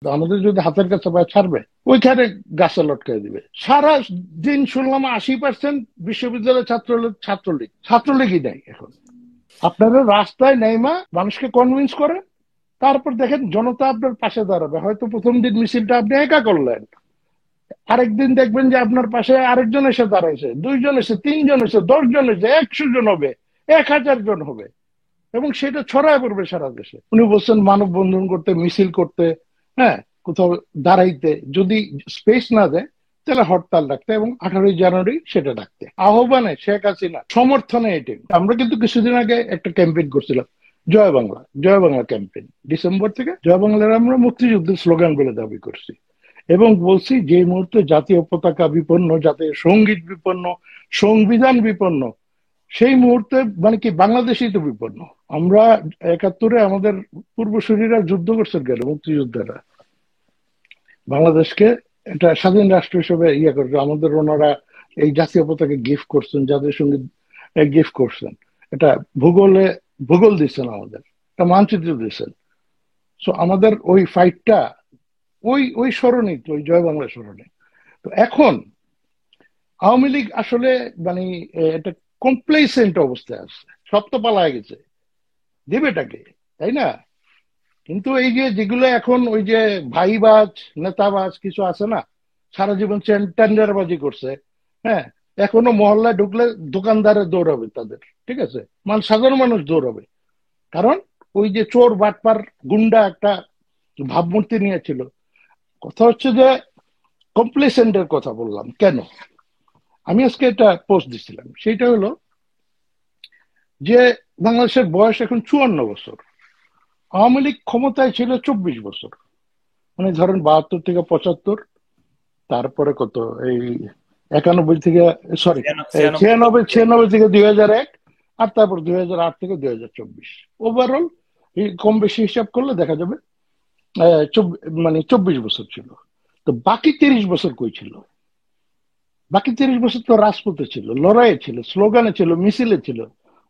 আমাদের যদি হাতের কাছে পায় ছাড়বে, ওইখানে গাছে লটকাই দিবে। সারা দিন শুনলাম 80% বিশ্ববিদ্যালয়ের ছাত্রলীগই নাই এখন। আপনারা রাস্তায় নেইমা মানুষকে কনভিন্স করেন, তারপর দেখেন জনতা আপনার পাশে দাঁড়াবে। হয়তো প্রথম দিন মিছিলটা আপনি একা করলেন, আরেকদিন দেখবেন যে আপনার পাশে আরেকজন এসে দাঁড়াইছে, 2 জন এসে, 3 জন এসে, 10 জন এসে, 100 জন হবে, 1000 জন হবে, এবং সেটা ছড়ায় পড়বে সারা দেশে। উনি বলছেন মানববন্ধন করতে, মিছিল করতে, হ্যাঁ, কোথাও দাঁড়াইতে, যদি স্পেস না দেয় তাহলে হরতাল ডাকতে, এবং 18ই জানুয়ারি সেটা ডাকতে। আহ্বানে শেখ হাসিনা, সমর্থনে এটি। আমরা কিন্তু কিছুদিন আগে একটা ক্যাম্পেইন করছিলাম, জয় বাংলা, জয় বাংলা ক্যাম্পেইন। ডিসেম্বর থেকে জয় বাংলার আমরা মুক্তিযুদ্ধের স্লোগান বলে দাবি করছি, এবং বলছি যে মুহূর্তে জাতীয় পতাকা বিপন্ন, জাতীয় সঙ্গীত বিপন্ন, সংবিধান বিপন্ন, সেই মুহূর্তে মানে কি বাংলাদেশই তো বিপন্ন। আমরা 71-এ আমাদের পূর্বসূরীরা যুদ্ধ করছেন কেন? মুক্তিযোদ্ধারা বাংলাদেশকে একটা স্বাধীন রাষ্ট্র হিসেবে ইয়ে করছে। আমাদের ওনারা এই জাতীয় পতাকা গিফট করছেন, জাতীয় সঙ্গীত গিফট করছেন, এটা ভূগোল দিচ্ছেন, আমাদের একটা মানচিত্র দিচ্ছেন। সো আমাদের ওই ফাইটটা ওই ওই স্মরণে, তো ওই জয় বাংলা স্মরণে। তো এখন আওয়ামী লীগ আসলে মানে একটা কমপ্লেসেন্ট অবস্থায় আছে, সব তো পালায় গেছে, দেবেটাকে, তাই না? কিন্তু এই যে যেগুলো এখন ওই যে ভাইবাজ নেতাবাজ কিছু আছে না, সারা জীবন টেন্ডারবাজি করছে, হ্যাঁ, এখনো মহল্লায় ঢুকলে দোকানদারে দৌড়াবে তাদের, ঠিক আছে, সাধারণ মানুষ দৌড়াবে। কারণ ওই যে চোর বাটপার গুন্ডা একটা ভাবমূর্তি নিয়েছিল। কথা হচ্ছে যে কমপ্লেসেন্টের কথা বললাম কেন, আমি আজকে একটা পোস্ট দিছিলাম, সেইটা হলো যে বাংলাদেশের বয়স এখন 54 বছর, আওয়ামী লীগ ক্ষমতায় ছিল 24 বছর, মানে ধরেন 72 থেকে 75, তারপরে কত এই 91 থেকে, সরি, 96, 96 থেকে 2001, আর তারপর 2008 থেকে 2024, ওভারঅল কম বেশি হিসাব করলে দেখা যাবে মানে 24 বছর ছিল। তো বাকি 30 বছর কই ছিল? বাকি 30 বছর তো রাজপথে ছিল, লড়াইয়ে ছিল, স্লোগানে ছিল, মিছিলে ছিল,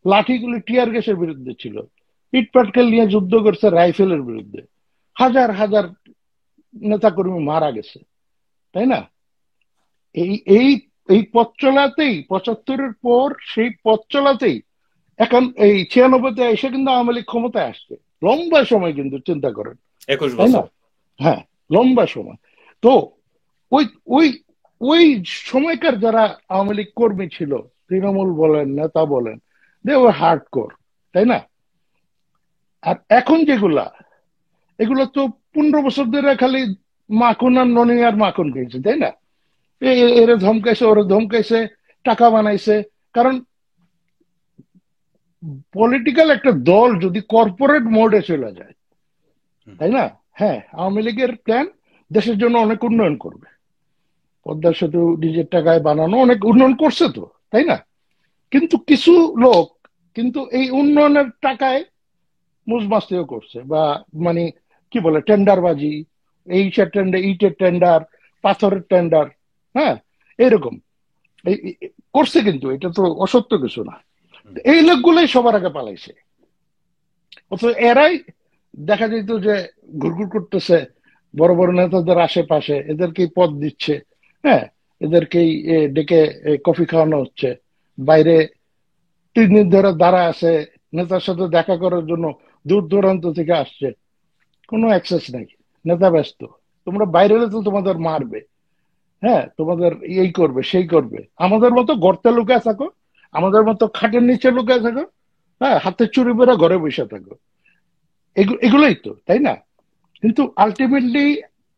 লাঠিগুলি টিয়ার গ্যাসের বিরুদ্ধে ছিল, ইট পাটকেল নিয়ে যুদ্ধ করছে রাইফেলের বিরুদ্ধে, হাজার হাজার নেতাকর্মী মারা গেছে, তাই না? এই এই এই পথ চলাতেই 75-এর পর, সেই পথ চলাতেই এখন এই 96-তে এসে কিন্তু আওয়ামী লীগ ক্ষমতায় আসছে। লম্বা সময় কিন্তু, চিন্তা করেন, 21 তাই না? বছর হ্যাঁ, লম্বা সময়। তো ওই ওই ওই সময়কার যারা আওয়ামী লীগ কর্মী ছিল, তৃণমূল বলেন, নেতা বলেন, দে ওয়ার হার্ডকোর, তাই না? আর এখন যেগুলা, এগুলো তো 15 বছর ধরে খালি মাখন আর ননি আর মাখন খেয়েছে, তাই না? এরে ধমকাইছে, ওরে ধমকাইছে, টাকা বানাইছে। কারণ পলিটিক্যাল একটা দল যদি কর্পোরেট মোডে চলে যায়, তাই না? হ্যাঁ, আওয়ামী লীগের প্ল্যান দেশের জন্য অনেক উন্নয়ন করবে, পদ্মা সেতু নিজের টাকায় বানানো, অনেক উন্নয়ন করছে তো, তাই না? কিন্তু কিছু লোক কিন্তু এই উন্নয়নের টাকায় মুজমাস্তিও করছে, বা মানে কি বলে, টেন্ডারবাজি, এই টেন্ডার, ইটের টেন্ডার, পাথরের টেন্ডার, হ্যাঁ, এরকম করছে। কিন্তু এটা তো অসত্য কিছু না। এই লোকগুলোই সবার আগে পালাইছে, অথচ এরাই দেখা যেত যে ঘুরঘুর করতেছে বড় বড় নেতাদের আশেপাশে, এদেরকেই পদ দিচ্ছে, হ্যাঁ, এদেরকেই ডেকে কফি খাওয়ানো হচ্ছে, বাইরে 3 দিন ধরে দাঁড়া আছে, নেতার সাথে দেখা করার জন্য দূর দূরান্ত থেকে আসছে, কোনো অ্যাক্সেস নাই, নেতা ব্যস্ত। তোমরা বাইরে হলে তো তোমাদের মারবে, হ্যাঁ, তোমাদের এই করবে সেই করবে। আমাদের মতো গর্তে লুকায় থাকো, আমাদের মতো খাটের নিচে লুকায় থাকো, হ্যাঁ, হাতে চুরি পরে ঘরে বসে থাকো, এগুলোই তো, তাই না? কিন্তু আলটিমেটলি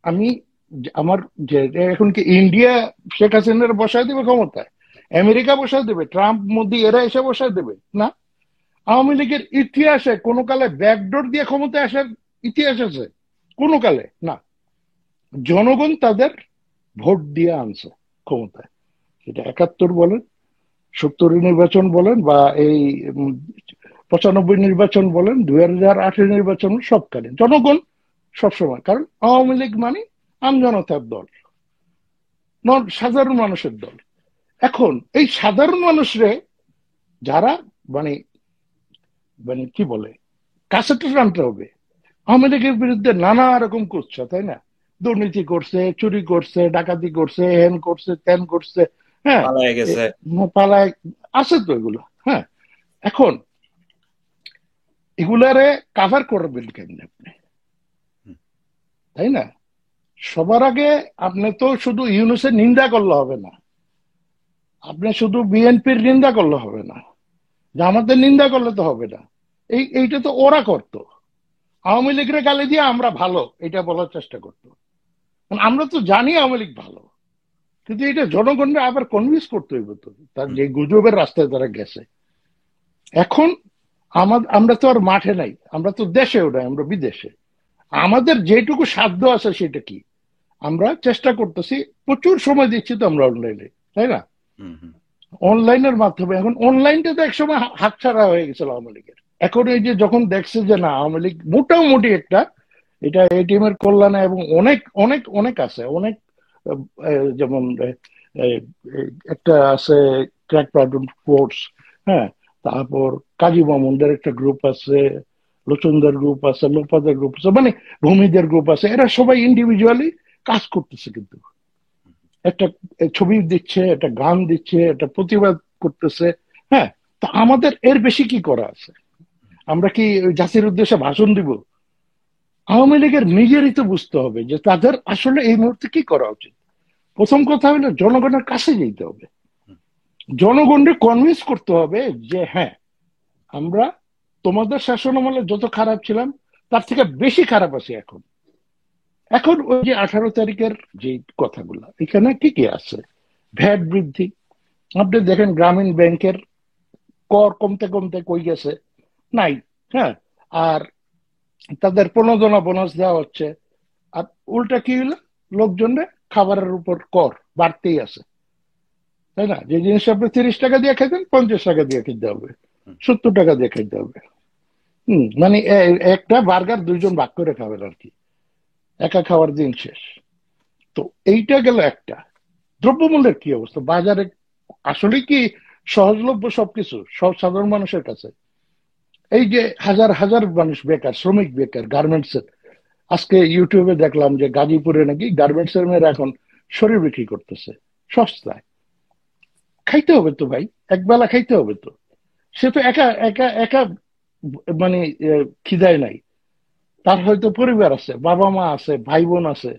আমি আমার যে এখন কি ইন্ডিয়া শেখ হাসিনার বসায় দেবে ক্ষমতায়, আমেরিকা বসায় দেবে, ট্রাম্প মোদি এরা এসে বসায় দেবে না। আওয়ামী লীগের ইতিহাসে কোনো কালে ব্যাকডোর দিয়ে ক্ষমতায় আসার ইতিহাস আছে? কোনো কালে না। জনগণ তাদের ভোট দিয়ে আনছে ক্ষমতায়, সেটা 71 বলেন, 70 নির্বাচন বলেন, বা এই 95 নির্বাচন বলেন, 2008 নির্বাচন, সবখানে জনগণ সবসময়। কারণ আওয়ামী লীগ মানে আমজনতার দল, সাধারণ মানুষের দল। এখন এই সাধারণ মানুষরে যারা মানে মানে কি বলে, কাছেটা টানতে হবে, আওয়ামী লীগের বিরুদ্ধে নানা রকম কুৎসা, তাই না? দুর্নীতি করছে, চুরি করছে, ডাকাতি করছে, হেন করছে, তেন করছে। হ্যাঁ, পালায় গেছে। পালায় আছে তো এগুলো। হ্যাঁ, এখন এগুলারে কাভার করবেন কেমনি আপনি, তাই না? সবার আগে আপনি তো শুধু ইউনূসের নিন্দা করলে হবে না, আপনি শুধু বিএনপির নিন্দা করলে হবে না, জামাতের নিন্দা করলে তো হবে না। এইটা তো ওরা করতো, আওয়ামী লীগের গালি দিয়ে আমরা ভালো এটা বলার চেষ্টা করতো। আমরা তো জানি আওয়ামী লীগ ভালো, কিন্তু এটা জনগণকে আবার কনভিন্স করতে হইব তো, তার যে গুজবের রাস্তায় তারা গেছে। এখন আমরা তো আর মাঠে নাই, আমরা তো দেশেও নাই, আমরা বিদেশে। আমাদের যেটুকু সাধ্য আছে সেটা কি, আমরা চেষ্টা করতেছি, প্রচুর সময় দিচ্ছি তো আমরা অনলাইনে, তাই না? অনলাইনের মাধ্যমে, এখন অনলাইনটা তো একসময় হাতছাড়া হয়ে গেছিল আওয়ামী লীগের। এখন এই যে যখন দেখছে যে না আওয়ামী লীগ মোটামুটি একটা, এটা এটিএম এর কল্যাণে, এবং অনেক অনেক অনেক আছে, অনেক যেমন একটা আছে ক্র্যাক প্লাটুন ফোর্স, হ্যাঁ, তারপর কাজী মামুনদের একটা গ্রুপ আছে, লোচনদের গ্রুপ আছে, লোপাদের গ্রুপ আছে, মানে ভূমিদের গ্রুপ আছে, এরা সবাই ইন্ডিভিজুয়ালি কাজ করতেছে, কিন্তু একটা ছবি দিচ্ছে, একটা গান দিচ্ছে, একটা প্রতিবাদ করতেছে। হ্যাঁ, তা আমাদের এর বেশি কি করা আছে? আমরা কি ওই জাতির উদ্দেশ্যে ভাষণ দিব? আওয়ামী লীগের নিজেরই তো বুঝতে হবে যে তাদের আসলে এই মুহূর্তে কি করা উচিত। প্রথম কথা হলো জনগণের কাছে যেতে হবে, জনগণকে কনভিন্স করতে হবে যে হ্যাঁ, আমরা তোমাদের শাসন আমলে যত খারাপ ছিলাম তার থেকে বেশি খারাপ আছি এখন। এখন ওই যে 18 তারিখের যে কথাগুলো, এখানে কি কি আছে? ভ্যাট বৃদ্ধি, আপনি দেখেন গ্রামীণ ব্যাংকের কর কমতে কমতে কই গেছে, নাই। হ্যাঁ, আর তাদের প্রণোদনা বোনাস দেওয়া হচ্ছে, আর উল্টা কি হলো, লোকজনের খাবারের উপর কর বাড়তেই আছে, তাই না? যে জিনিস আপনি 30 টাকা দিয়ে খেতেন 50 টাকা দিয়ে খেতে হবে, 70 টাকা দিয়ে খেতে হবে। মানে একটা বার্গার দুইজন ভাগ করে খাবেন আর কি, একা খাওয়ার দিন শেষ। তো এইটা গেল একটা। দ্রব্যমূল্যের কি অবস্থা বাজারে, আসলে কি সহজলভ্য সবকিছু সব সাধারণ মানুষের কাছে? এই যে হাজার হাজার মানুষ বেকার, শ্রমিক বেকার গার্মেন্টস এর, আজকে ইউটিউবে দেখলাম যে গাজীপুরে নাকি গার্মেন্টস এর মেয়েরা এখন শরীর বিক্রি করতেছে সস্তায়। খাইতে হবে তো ভাই, একবেলা খাইতে হবে তো। সে তো একা একা একা, মানে খিদায় নাই, তার হয়তো পরিবার আছে, বাবা মা আছে, ভাই বোন আছে।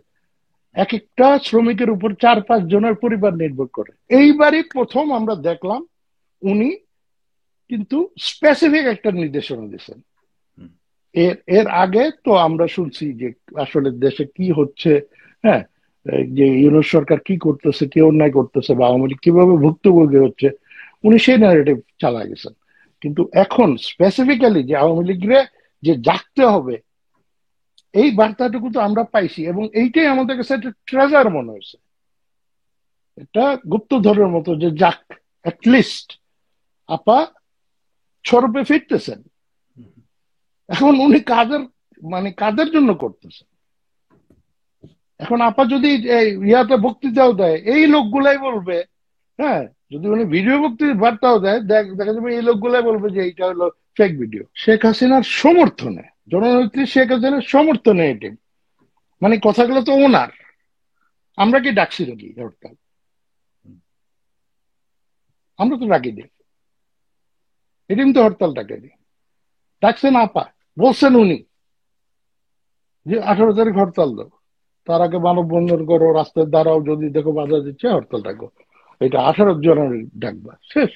এক একটা শ্রমিকের উপর 4-5 জনের পরিবার নির্ভর করে। এইবারই প্রথম আমরা দেখলাম উনি কিন্তু স্পেসিফিক একটা নির্দেশনা দিয়েছেন। এর এর আগে তো আমরা শুনছি যে আসলে দেশে কি হচ্ছে, হ্যাঁ, যে ইউনূস সরকার কি করতেছে, কি অন্যায় করতেছে, বা আওয়ামী লীগ কিভাবে ভুক্তভোগী হচ্ছে, উনি সেই ন্যারেটিভ চালা গেছেন। কিন্তু এখন স্পেসিফিক্যালি যে আওয়ামী লীগরে যে জাগতে হবে, এই বার্তাটুকু তো আমরা পাইছি, এবং এইটাই আমাদের কাছে একটা ট্রেজার মনে হয়েছে, এটা গুপ্তধরের মতো, যে যাক, লিস্ট আপা সরবে ফিরতেছেন। এখন উনি কাদের, মানে কাদের জন্য করতেছেন? এখন আপা যদি ইয়াতে বক্তৃতাও দেয়, এই লোকগুলাই বলবে, হ্যাঁ, যদি উনি ভিডিও বক্তৃতার বার্তাও দেয়, দেখা যাবে এই লোকগুলাই বলবে যে এইটা হলো ফেক ভিডিও। শেখ হাসিনার সমর্থনে, জননেত্রী শেখ হাসিনার সমর্থনে এটি, মানে কথাগুলো তো ওনার। আমরা কি ডাকছি নাকি হরতাল? আমরা তো ডাকি দিই, এটি তো হরতাল ডাকেনি, ডাকছেন আপা, বলছেন উনি যে 18 তারিখ হরতাল দাও, তার আগে মানববন্ধন করো, রাস্তায় দাঁড়াও, যদি দেখো বাধা দিচ্ছে হরতাল ডাকো। এটা 18 জানুয়ারি ডাকবা, শেষ।